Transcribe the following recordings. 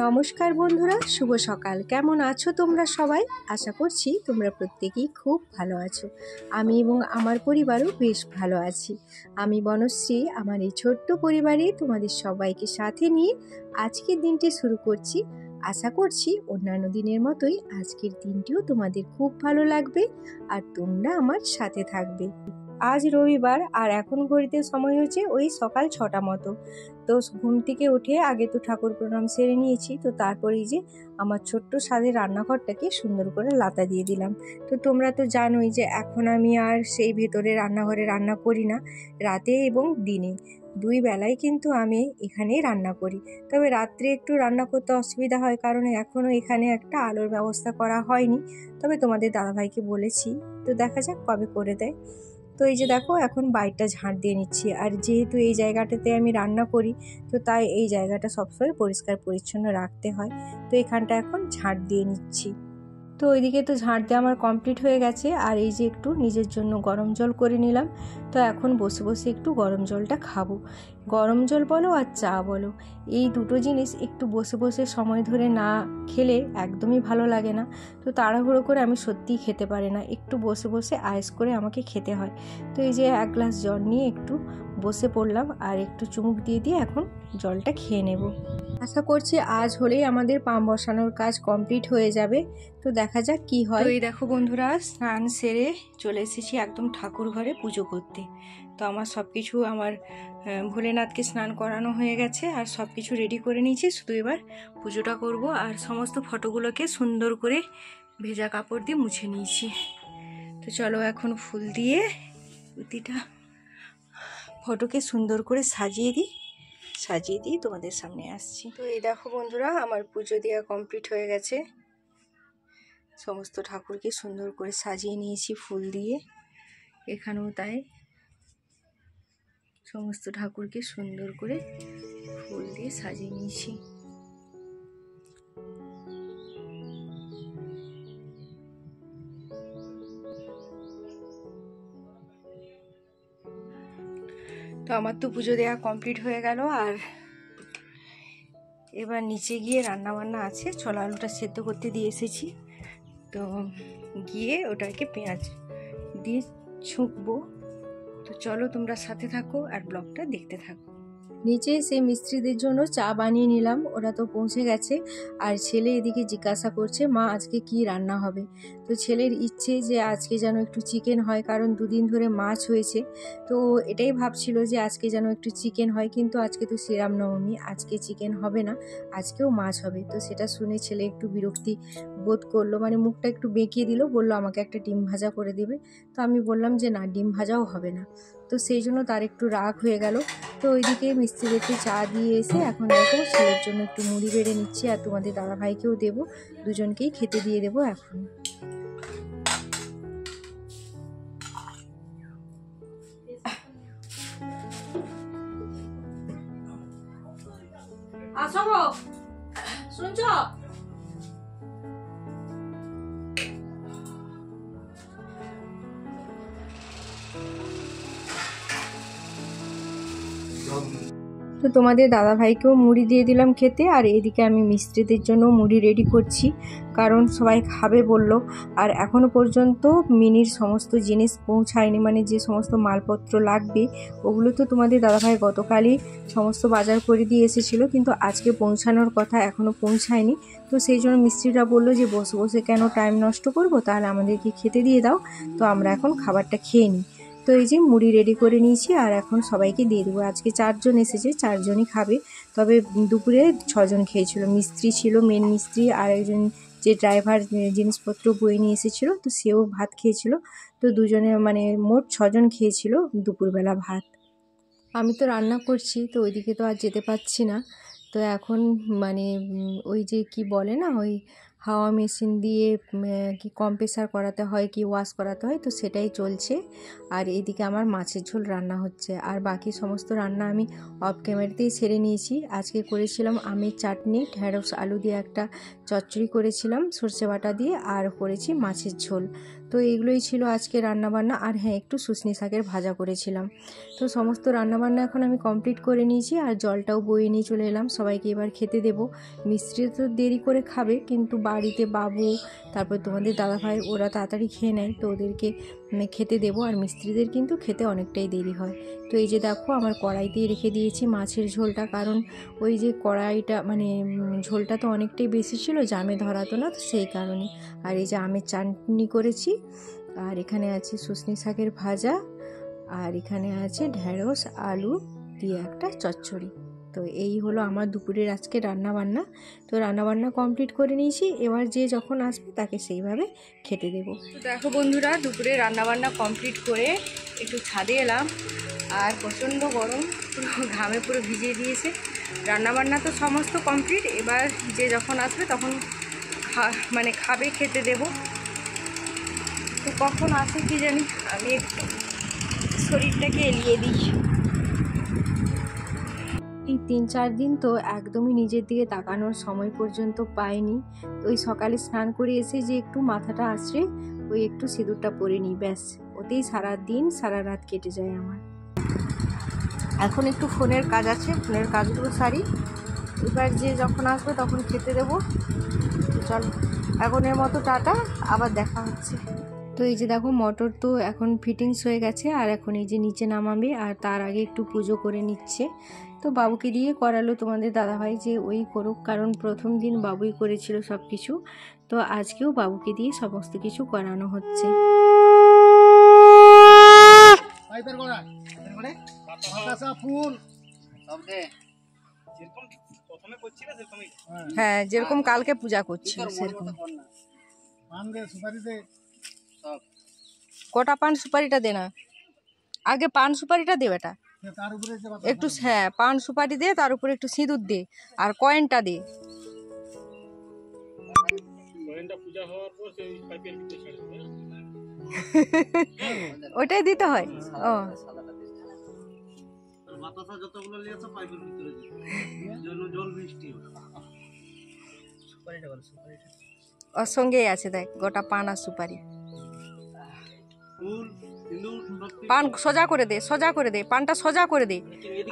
নমস্কার বন্ধুরা, শুভ সকাল। কেমন আছো তোমরা সবাই? আশা করছি তোমরা প্রত্যেকেই খুব ভালো আছো। আমি এবং আমার পরিবারও বেশ ভালো আছি। আমি বনশ্রী, আমার এই ছোট্ট পরিবারে তোমাদের সবাইকে সাথে নিয়ে আজকের দিনটি শুরু করছি। আশা করছি অন্যান্য দিনের মতোই আজকের দিনটিও তোমাদের খুব ভালো লাগবে আর তোমরা আমার সাথে থাকবে। আজ রবিবার আর এখন ঘড়িতে সময় হচ্ছে ওই সকাল 6টা মতো। তো ঘুম থেকে উঠে আগে তো ঠাকুর প্রণাম সেরে নিয়েছি। তো তারপরেই যে আমার ছোট্ট স্বাদের রান্নাঘরটাকে সুন্দর করে লাতা দিয়ে দিলাম। তো তোমরা তো জানোই যে এখন আমি আর সেই ভেতরে রান্নাঘরে রান্না করি না, রাতে এবং দিনে দুই বেলায় কিন্তু আমি এখানেই রান্না করি। তবে রাত্রে একটু রান্না করতে অসুবিধা হয়, কারণ এখনও এখানে একটা আলোর ব্যবস্থা করা হয়নি। তবে তোমাদের দাদাভাইকে বলেছি, তো দেখা যাক কবে করে দেয়। তো এই যে দেখো, এখন বাইরটা ঝাঁট দিয়ে নিচ্ছি। আর যেহেতু এই জায়গাটাতে আমি রান্না করি, তো তাই এই জায়গাটা সবসময় পরিষ্কার পরিচ্ছন্ন রাখতে হয়। তো এখানটা এখন ঝাঁট দিয়ে নিচ্ছি। তো ওইদিকে তো ঝাঁট দিয়ে আমার কমপ্লিট হয়ে গেছে। আর এই যে একটু নিজের জন্য গরম জল করে নিলাম। তো এখন বসে বসে একটু গরম জলটা খাবো। গরম জল বলো আর চা বলো, এই দুটো জিনিস একটু বসে বসে সময় ধরে না খেলে একদমই ভালো লাগে না। তো তাড়াহুড়ো করে আমি সত্যিই খেতে পারি না, একটু বসে বসে আয়েস করে আমাকে খেতে হয়। তো এই যে এক গ্লাস জল নিয়ে একটু বসে পড়লাম আর একটু চুমুক দিয়ে দিয়ে এখন জলটা খেয়ে নেব। আশা করছি আজ হলেই আমাদের পাম বসানোর কাজ কমপ্লিট হয়ে যাবে। তো দেখা যাক কি হয়। তো এই দেখো বন্ধুরা, স্নান সেরে চলে এসেছি একদম ঠাকুর ঘরে পুজো করতে। তো আমার সব কিছু আমার ভোলেনাথকে স্নান করানো হয়ে গেছে আর সব কিছু রেডি করে নিয়েছি। শুধু এবার পুজোটা করব। আর সমস্ত ফটোগুলোকে সুন্দর করে ভেজা কাপড় দিয়ে মুছে নিয়েছি। তো চলো এখন ফুল দিয়ে প্রতিটা ফটোকে সুন্দর করে সাজিয়ে দিই তোমাদের সামনে আসছি। তো এই দেখো বন্ধুরা, আমার পুজো দেওয়া কমপ্লিট হয়ে গেছে। সমস্ত ঠাকুরকে সুন্দর করে সাজিয়ে নিয়েছি ফুল দিয়ে। এখানেও তাই, সমস্ত ঠাকুরকে সুন্দর করে ফুল দিয়ে সাজিয়ে নিয়েছি। তো আমার তো পুজো দেওয়া কমপ্লিট হয়ে গেল। আর এবার নিচে গিয়ে রান্না বান্না আছে, ছোলা আলুটা সেদ্ধ করতে দিয়ে এসেছি। তো গিয়ে ওটাকে পেঁয়াজ দিয়ে ছুঁকবো। তো চলো তোমরা সাথে থাকো আর ব্লগটা দেখতে থাকো। নিচে এসে মিস্ত্রিদের জন্য চা বানিয়ে নিলাম, ওরা তো পৌঁছে গেছে। আর ছেলে এদিকে জিজ্ঞাসা করছে, মা আজকে কি রান্না হবে। তো ছেলের ইচ্ছে যে আজকে যেন একটু চিকেন হয়, কারণ দুদিন ধরে মাছ হয়েছে। তো এটাই ভাবছিল যে আজকে যেন একটু চিকেন হয়, কিন্তু আজকে তো শ্রীরামনবমী, আজকে চিকেন হবে না, আজকেও মাছ হবে। তো সেটা শুনে ছেলে একটু বিরক্তি বোধ করলো, মানে মুখটা একটু বেঁকিয়ে দিল, বললো আমাকে একটা ডিম ভাজা করে দেবে। তো আমি বললাম যে না, ডিম ভাজাও হবে না। তো সেই জন্য তার একটু রাগ হয়ে গেল। তো ওইদিকে মিস্ত্রিদেরকে চা দিয়ে এসে এখন দেখো ছেলের জন্য একটু মুড়ি বেড়ে নিচ্ছি, আর তোমাদের দাদাভাইকেও দেবো, দুজনকেই খেতে দিয়ে দেবো এখন। আসো গো, শুনছ? তো তোমাদের দাদাভাইকেও মুড়ি দিয়ে দিলাম খেতে। আর এদিকে আমি মিস্ত্রিদের জন্য মুড়ি রেডি করছি, কারণ সবাই খাবে বলল। আর এখনও পর্যন্ত মিনির সমস্ত জিনিস পৌঁছায়নি, মানে যে সমস্ত মালপত্র লাগবে ওগুলো তো তোমাদের দাদাভাই গতকালই সমস্ত বাজার করে দিয়ে এসেছিলো, কিন্তু আজকে পৌঁছানোর কথা, এখনও পৌঁছায়নি। তো সেই জন্য মিস্ত্রিরা বললো যে বসে বসে কেন টাইম নষ্ট করব, তাহলে আমাদেরকে খেতে দিয়ে দাও। তো আমরা এখন খাবারটা খেয়ে নিই। তো এই যে মুড়ি রেডি করে নিয়েছি আর এখন সবাইকে দিয়ে দেবো। আজকে 4 জন এসেছে, 4 জনই খাবে। তবে দুপুরে 6 জন খেয়েছিল, মিস্ত্রি ছিল, মেন মিস্ত্রি, আর একজন যে ড্রাইভার জিনিসপত্র বয়ে নিয়ে এসেছিলো, তো সেও ভাত খেয়েছিল। তো দুজনে মানে মোট 6 জন খেয়েছিল দুপুরবেলা ভাত। আমি তো রান্না করছি, তো ওইদিকে তো আর যেতে পারছি না। তো এখন মানে ওই যে কি বলে না, ওই হাওয়া মেশিন দিয়ে কি কম্প্রেসার করাতে হয় কি ওয়াশ করাতে হয়, তো সেটাই চলছে। আর এইদিকে আমার মাছের ঝোল রান্না হচ্ছে, আর বাকি সমস্ত রান্না আমি অফ ক্যামেরাতেই সেরে নিয়েছি। আজকে করেছিলাম আমের চাটনি, ঢেঁড়স আলু দিয়ে একটা চচ্চড়ি করেছিলাম সর্ষে বাটা দিয়ে, আর করেছি মাছের ঝোল। তো এইগুলোই ছিল আজকে রান্নাবান্না। আর হ্যাঁ, একটু শুশনি শাকের ভাজা করেছিলাম। তো সমস্ত রান্নাবান্না এখন আমি কমপ্লিট করে নিয়েছি, আর জলটাও বয়ে নিয়ে চলে এলাম। সবাইকে এবার খেতে দেবো। মিস্ত্রি তো দেরি করে খাবে, কিন্তু বাড়িতে বাবু, তারপর তোমাদের দাদাভাই, ওরা তাড়াতাড়ি খেয়ে নেয়, তো ওদেরকে খেতে দেবো। আর মিস্ত্রিদের কিন্তু খেতে অনেকটাই দেরি হয়। তো এই যে দেখো, আমার কড়াইতেই রেখে দিয়েছি মাছের ঝোলটা, কারণ ওই যে কড়াইটা মানে ঝোলটা তো অনেকটাই বেশি ছিল, জামে ধরাতো না, তো সেই কারণে। আর এই যে আমের চাটনি করেছি, আর এখানে আছে শুশনি শাকের ভাজা, আর এখানে আছে ঢেঁড়স আলু দিয়ে একটা চচ্চড়ি। তো এই হলো আমার দুপুরের আজকে রান্নাবান্না। তো রান্নাবান্না কমপ্লিট করে নিয়েছি, এবার যে যখন আসবে তাকে সেইভাবে খেতে দেবো। তো দেখো বন্ধুরা, দুপুরে রান্নাবান্না কমপ্লিট করে একটু ছাদে এলাম, আর প্রচণ্ড গরম, পুরো ঘামে পুরো ভিজিয়ে দিয়েছে। রান্নাবান্না তো সমস্ত কমপ্লিট, এবার যে যখন আসবে তখন মানে খাবে, খেতে দেব। তো কখন আসে কি জানি, আমি একটু শরীরটাকে এলিয়ে দিই। এই 3-4 দিন তো একদমই নিজের দিকে তাকানোর সময় পর্যন্ত পাইনি। তো ওই সকালে স্নান করে এসে যে একটু মাথাটা আঁচড়ে ওই একটু সিঁদুরটা পরে নিই, ব্যাস, ওতেই সারা দিন সারা রাত কেটে যায় আমার। এখন একটু ফোনের কাজ আছে, ফোনের কাজগুলো সারি, এবার যে যখন আসবে তখন খেতে দেবো। চল, এখনের মতো টাটা, আবার দেখা হচ্ছে। তো এই যে দেখো, মোটর তো এখন ফিটিংস হয়ে গেছে, আর এখন এই যে নিচে নামাবে, আর তার আগে একটু পুজো করে নিচ্ছে। তো বাবুকে দিয়ে করালো তোমাদের দাদাভাই যে ওই করুক, কারণ প্রথম দিন বাবুই করেছিল সব কিছু। তো আজকেও বাবুকে দিয়ে সমস্ত কিছু করানো হচ্ছে। হ্যাঁ, যেরকম কালকে পূজা করছিল সেরকম। কটা পান সুপারিটা দে না, আগে পান সুপারিটা দে বেটা একটু। হ্যাঁ, পান সুপারি দে, তার উপরে একটু সিঁদুর দে, আর কয়েনটা দে। ওটাই দিতে হয়। ও ওর সঙ্গেই আছে, দেখ, গোটা পান আর সুপারি। পান সোজা করে দে, সোজা করে দে, পানটা সোজা করে দে।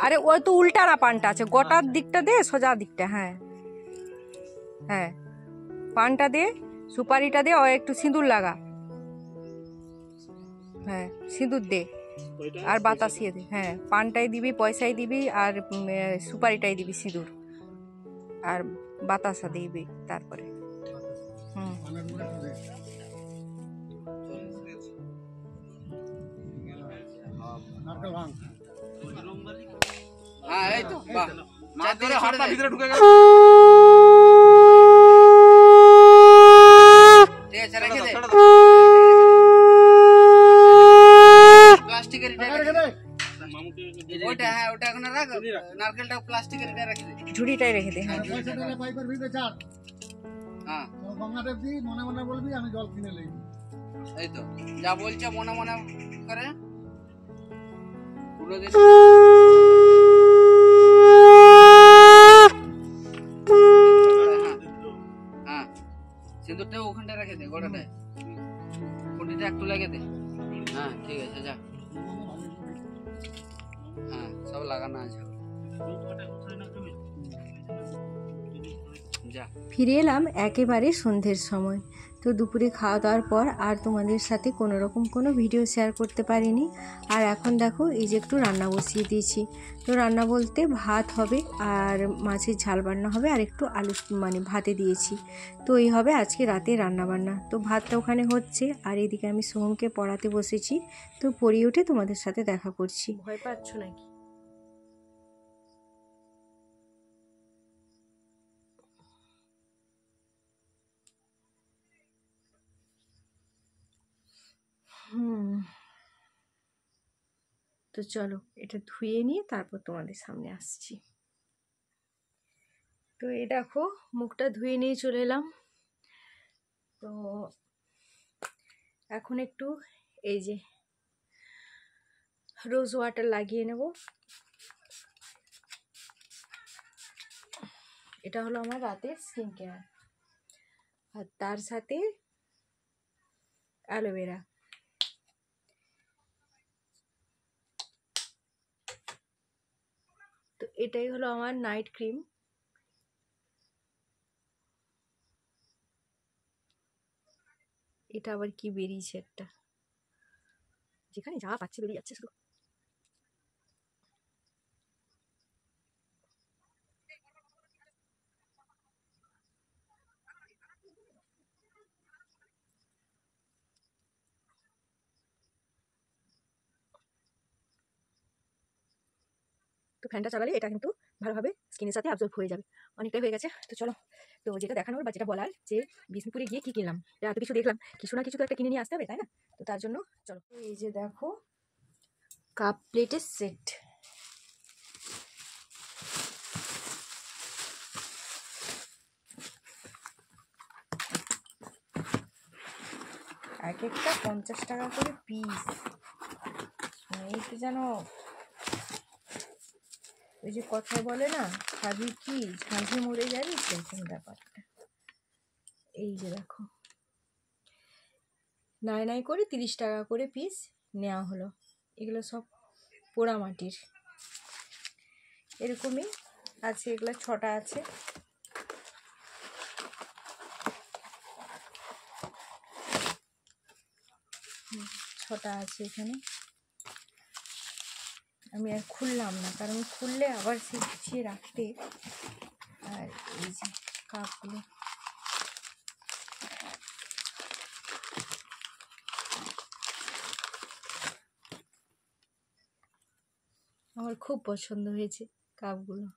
আরে ওই তো উল্টারা পানটা আছে, গোটার দিকটা দে, সোজা দিকটা। হ্যাঁ হ্যাঁ, পানটা দে, সুপারিটা দে, ও একটু সিঁদুর লাগা। হ্যাঁ, সিঁদুর দে আর বাতাসিয়ে দে। হ্যাঁ, পানটাই দিবি, পয়সাই দিবি, আর সুপারিটাই দিবি, সিঁদুর আর বাতাসা দিবি তারপরে। হুম, হ্যাঁ, এই তো বাহ, মাছ ধরে হাতটা ভিতরে ঢুকে গেল। ঠিক আছে, রেখে দে। প্লাস্টিকের এটা রেখে দে। ওটা, হ্যাঁ, ওটা এখন রাখ। নারকেলটা প্লাস্টিকের এটা রেখে দে। ঝুড়িটাই রেখে দে। হ্যাঁ, হ্যাঁ, মনে মনে বলবি আমি জল কিনে লই। এই তো যা বলছে মনে মনে করে পুরো দিন। হ্যাঁ, সিঁদুরটা ওখানটা রেখে দে, গোটাটায় কুটিটা একটু লেগে দে। হ্যাঁ, ঠিক আছে, যা। হ্যাঁ, সব লাগানো আছে। ফিরে এলাম একেবারে সন্ধ্যের সময়। তো দুপুরে খাওয়া দাওয়ার পর আর তোমাদের সাথে কোনো রকম কোনো ভিডিও শেয়ার করতে পারিনি। আর এখন দেখো, এই যে একটু রান্না বসিয়ে দিয়েছি। তো রান্না বলতে ভাত হবে, আর মাছের ঝাল বান্না হবে, আর একটু আলু মানে ভাতে দিয়েছি। তো এই হবে আজকে রাতে রান্না বান্না। তো ভাতটা ওখানে হচ্ছে, আর এদিকে আমি সোহমকে পড়াতে বসেছি। তো পড়িয়ে উঠে তোমাদের সাথে দেখা করছি। ভয় পাচ্ছ নাকি? তো চলো, এটা ধুয়ে নিয়ে তারপর তোমাদের সামনে আসছি। তো এই দেখো, মুখটা ধুয়ে নিয়ে চলে এলাম। তো এখন একটু এই যে রোজ ওয়াটার লাগিয়ে নেব। এটা হলো আমার রাতের স্কিন কেয়ার। আর তার সাথে অ্যালোভেরা। তো এটাই হলো আমার নাইট ক্রিম। এটা আবার কি বেরিয়েছে একটা, যেখানে যা পাচ্ছে বেরিয়ে যাচ্ছে শুধু। তো ফ্যানটা চালালে এটা কিন্তু ভালোভাবে স্কিনের সাথে অ্যাবজর্ব হয়ে যাবে। অনেকটাই হয়ে গেছে, তো চলো। তো যেটা দেখানোর বা যেটা বলার যে বিষ্ণুপুরে গিয়ে কি কিনলাম, এত কিছু দেখলাম, কিছু না কিছু তো একটা কিনে নিয়ে আসতে হবে, তাই না? তো তার জন্য চলো। এই যে দেখো, কাপ প্লেটের সেট। এক একটা 50 টাকা করে পিস। এই তো যেন ওই যে কথায় বলে না, খাবি কি ঝাঁঝে মরে যাবি, সেরকম ব্যাপারটা। এই যে দেখো, নাই নাই করে 30 টাকা করে পিস নেওয়া হলো। এগুলো সব পোড়ামাটির, এরকমই আছে, এগুলো 6টা আছে। ছটা আছে এখানে। আমি আর খুললাম না, কারণ খুললে আবার সে গুছিয়ে রাখতে। আর এই যে কাপগুলো, আমার খুব পছন্দ হয়েছে কাপগুলো।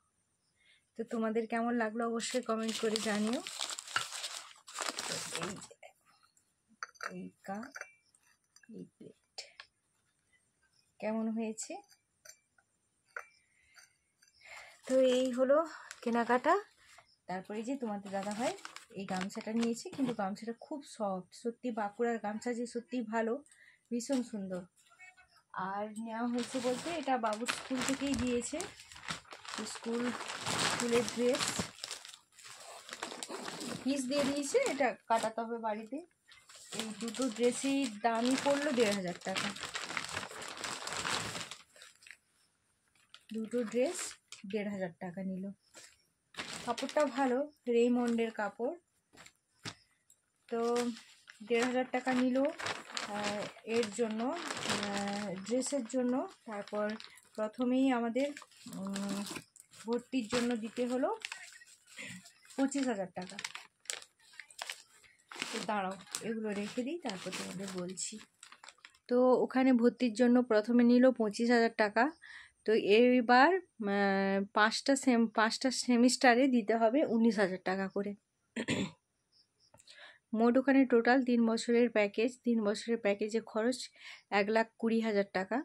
তো তোমাদের কেমন লাগলো অবশ্যই কমেন্ট করে জানিও। তো এই যে এই কাপ, এই প্লেট কেমন হয়েছে। তো এই হলো কেনাকাটা। তারপরে যে তোমাদের দাদা ভাই এই গামছাটা নিয়েছি, কিন্তু গামছাটা খুব সফট, সত্যি বাঁকুড়ার গামছা যে সত্যি ভালো, ভীষণ সুন্দর। আর নেওয়া হয়েছে বলতে এটা বাবুর স্কুল থেকেই দিয়েছে, স্কুলের ড্রেস পিস দিয়ে দিয়েছে, এটা কাটাতে হবে বাড়িতে। এই দুটো ড্রেসই দামই পড়লো 1500 টাকা। দুটো ড্রেস 1500 টাকা নিল। কাপড়টা ভালো, রেইমন্ডের কাপড়। তো 1500 টাকা নিল এর জন্য, ড্রেসের জন্য। তারপর প্রথমেই আমাদের ভর্তির জন্য দিতে হলো 25,000 টাকা। তো দাঁড়াও, এগুলো রেখে দিই, তারপর তোমাদের বলছি। তো ওখানে ভর্তির জন্য প্রথমে নিল 25,000 টাকা। তো এইবার 5টা সেমিস্টারে দিতে হবে 19,000 টাকা করে। মোট ওখানে টোটাল 3 বছরের প্যাকেজ, 3 বছরের প্যাকেজে খরচ 1,20,000 টাকা।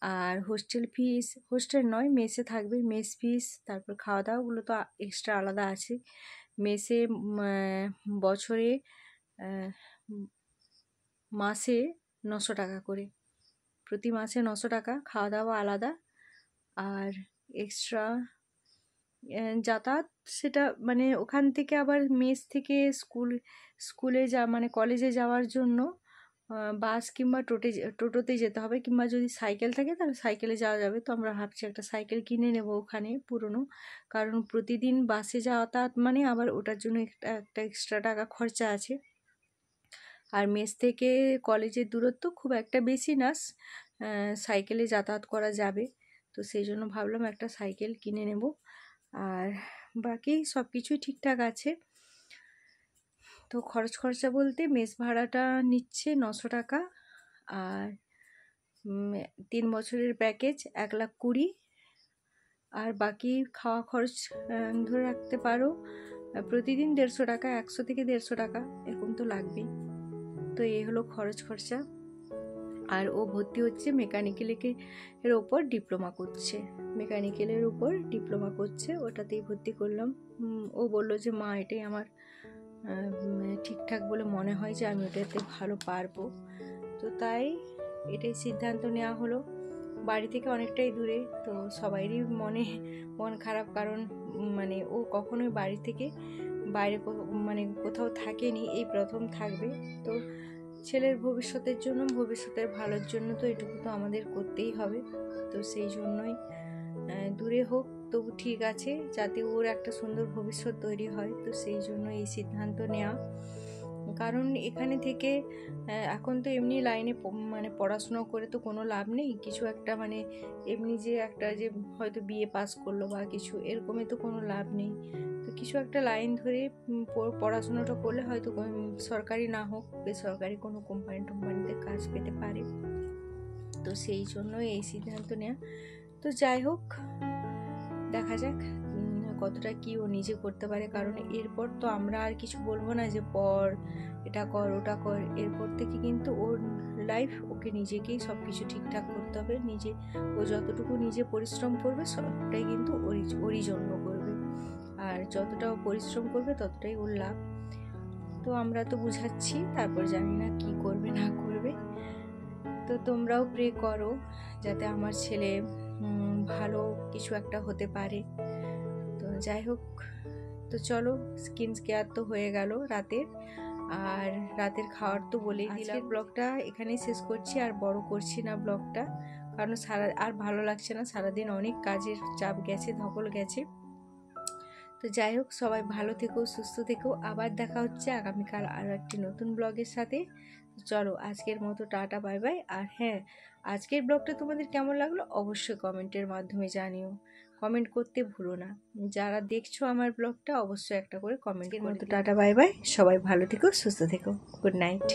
আর হোস্টেল ফিস, হোস্টেল নয় মেসে থাকবে, মেস ফিস, তারপর খাওয়া দাওয়াগুলো তো এক্সট্রা আলাদা আছে। মেসে বছরে মাসে 900 টাকা করে, প্রতি মাসে 900 টাকা, খাওয়া দাওয়া আলাদা। আর এক্সট্রা যাতায়াত, সেটা মানে ওখান থেকে আবার মেস থেকে স্কুলে মানে কলেজে যাওয়ার জন্য বাস কিংবা টোটোতে যেতে হবে, কিংবা যদি সাইকেল থাকে তাহলে সাইকেলে যাওয়া যাবে। তো আমরা ভাবছি একটা সাইকেল কিনে নেব ওখানে পুরনো, কারণ প্রতিদিন বাসে যাতায়াত মানে আবার ওটার জন্য একটা এক্সট্রা টাকা খরচা আছে। আর মেস থেকে কলেজের দূরত্ব খুব একটা বেশি না, সাইকেলে যাতায়াত করা যাবে। তো সেই জন্য ভাবলাম একটা সাইকেল কিনে নেব। আর বাকি সব কিছুই ঠিকঠাক আছে। তো খরচা বলতে মেস ভাড়াটা নিচ্ছে 900 টাকা। আর 3 বছরের প্যাকেজ 1,20,000। আর বাকি খাওয়া খরচ ধরে রাখতে পারো প্রতিদিন 150 টাকা, 100 থেকে 150 টাকা এরকম তো লাগবেই। তো এই হলো খরচা। আর ও ভর্তি হচ্ছে মেকানিক্যালের ওপর ডিপ্লোমা করছে, মেকানিক্যালের উপর ডিপ্লোমা করছে, ওটাতেই ভর্তি করলাম। ও বললো যে মা এটাই আমার ঠিকঠাক বলে মনে হয় যে আমি ওটাতে ভালো পারবো। তো তাই এটাই সিদ্ধান্ত নেওয়া হলো। বাড়ি থেকে অনেকটাই দূরে, তো সবাইরই মন খারাপ, কারণ মানে ও কখনোই বাড়ি থেকে বাইরে মানে কোথাও থাকেনি, এই প্রথম থাকবে। তো ছেলের ভবিষ্যতের জন্য, ভবিষ্যতের ভালোর জন্য তো এটুকু তো আমাদের করতেই হবে। তো সেই জন্যই দূরে হোক তবু ঠিক আছে, যাতে ওর একটা সুন্দর ভবিষ্যৎ তৈরি হয়। তো সেই জন্য এই সিদ্ধান্ত নেওয়া। কারণ এখানে থেকে এখন তো এমনি লাইনে মানে পড়াশুনো করে তো কোনো লাভ নেই। কিছু একটা মানে এমনি যে একটা যে হয়তো বিএ পাস করলো বা কিছু এরকমই তো কোনো লাভ নেই। তো কিছু একটা লাইন ধরে পড়াশোনাটা করলে হয়তো সরকারি না হোক বেসরকারি কোনো কোম্পানিতে কাজ পেতে পারে। তো সেই জন্য এই সিদ্ধান্ত নেওয়া। তো যাই হোক, দেখা যাক কতটা কি ও নিজে করতে পারে। কারণ এরপর তো আমরা আর কিছু বলবো না যে পড়, এটা কর, ওটা কর। এরপর থেকে কিন্তু ওর লাইফ, ওকে নিজেকেই সব কিছু ঠিকঠাক করতে হবে। নিজে ও যতটুকু নিজে পরিশ্রম করবে সবটাই কিন্তু ওরই জন্য করবে, আর যতটা ও পরিশ্রম করবে ততটাই ওর লাভ। তো আমরা তো বুঝাচ্ছি, তারপর জানি না কি করবে না করবে। তো তোমরাও প্রে করো যাতে আমার ছেলে ভালো কিছু একটা হতে পারে। তো যাই হোক, তো চলো, স্কিন কেয়ার তো হয়ে গেল রাতের, আর রাতের খাওয়ার তো বলেই দিলাম। ব্লগটা এখানেই শেষ করছি, আর বড় করছি না ব্লগটা, কারণ আর ভালো লাগছে না। সারাদিন অনেক কাজের চাপ গেছে, ধকল গেছে। তো যাই হোক, সবাই ভালো থেকো, সুস্থ থেকো। আবার দেখা হচ্ছে আগামীকাল আরও একটি নতুন ব্লগের সাথে। চলো, আজকের মতো টাটা, বাই বাই। আর হ্যাঁ, আজকের ব্লগটা তোমাদের কেমন লাগলো অবশ্যই কমেন্টের মাধ্যমে জানিও। কমেন্ট করতে ভুলো না। যারা দেখছো আমার ব্লগটা অবশ্যই একটা করে কমেন্টের মতো টাটা, বাই বাই। সবাই ভালো থেকো, সুস্থ থেকো। Good night.